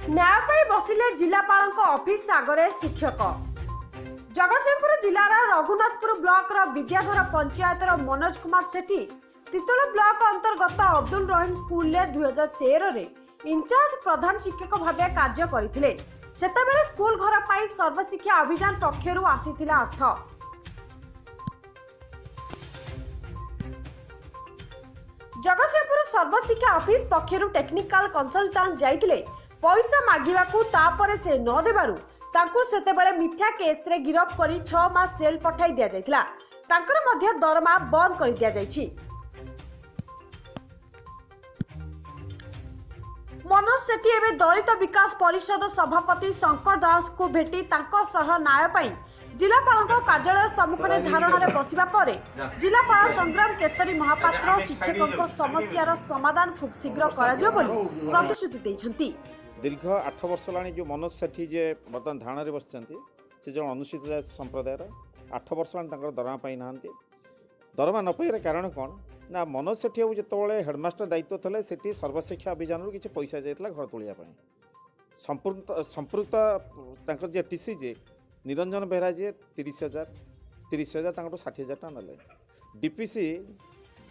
न्याय बसिले जिलापाल ऑफिस आगे शिक्षक। जगतसिंहपुर जिलार रघुनाथपुर ब्लॉक विद्याधर पंचायतर मनोज कुमार सेठी तितोल ब्लॉक अंतर्गत अब्दुल रहीम स्कूल 2013 रे इंचार्ज प्रधान शिक्षक भाव कार्य करथिले। सेतेबेले स्कूल घर पर सर्वशिक्षा अभियान पक्षरु आसीथिला अर्थ। जगतसिंहपुर सर्वशिक्षा ऑफिस पक्षरु टेक्निकल कंसल्टेंट जाइथिले पैसा मागिबाकू तापरे से न देबारु तांकू सेतेबेले मिथ्या केस रे गिरफ करी 6 मास जेल पठाई दिया जाइथिला। तांकर मध्य दरमा बंद कर दिया जाइछि। मनोज सेठी एवं दलित विकास परिषद सभापति शंकर दास को भेटी तांको सह न्याय पाई जिलापाल कार्यालय सम्मुख में धारणा बसिबा परे जिलापाल संग्राम केशरी महापात्र शिक्षकों समस्यार समाधान खूब शीघ्र करा बोली प्रतिश्रुति दैछंती। दीर्घ 8 वर्ष लानी जो मनोज सेठी जे बर्तमान धारणा रे बसचंती से जो अनुसूचित जाति संप्रदायर 8 वर्ष लानी तांकर दरमा पाई नांती। दरमा न पाइबार कारण कौन ना मनोज सेठी बाबू जिते हेडमास्टर दायित्व थे सेठी सर्वशिक्षा अभियान रू किसी पैसा जाइला घर तोलिया संपृक्त जे टीसी जे निरंजन बेहरा जे 30,000 60,000 टका ना डीपीसी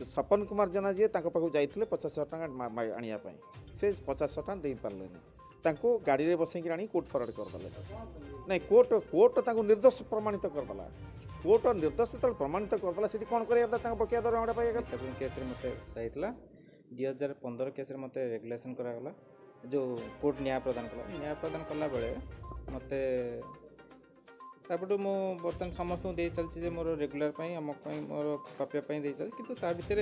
सपन कुमार जेना जी पाखु जाइए 50,000 टका आने से 50,000 टका दे पारे गाड़ी में बसैक आनी कोर्ट फरवर्ड करदे नहीं कोर्ट निर्दोष प्रमाणित करदेला। कोर्ट निर्दोष जो प्रमाणित करदेला से कौन कर बकिया दरमाटा पाइबा केस मत सही 2015 केस मत रेगुलेसन करागला जो कोर्ट न्याय प्रदान कला बेले मत तापटू मु बर्तमान समस्त दे चलती मोर रेगुलर अमुक मोर प्राप्य दे चलती किंतु ता भितर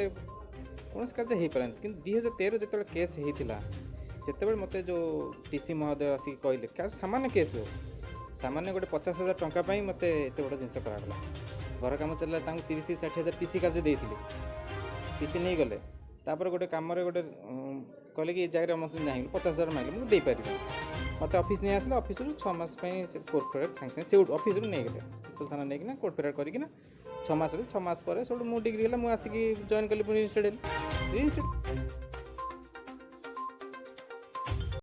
कौन कार्य हो पारे कि 2013 जो केस होता से मत जो टीसी महोदय आसिक कहले क्या सामान्य केस हो सामान्य गोटे 50,000 टंका मत एत बड़ा जिनस करागला घर कम चलला 30,000-60,000 टीसी कार्य देते टीसी नहीं गले तापर गोटे कम गोटे कहले कि जगह ना 50,000 मांगे मुझे देपारि मत ऑफिस नहीं आसला ऑफिस 6 मास कोर्ट फेयर सागे से ऑफिस नहीं गले थाना नहीं कोर्ट फेयर करना 6 मास 6 मास पर मुझे डिग्री है मुझे आसिक जॉइन कली पुणी इंस्टेड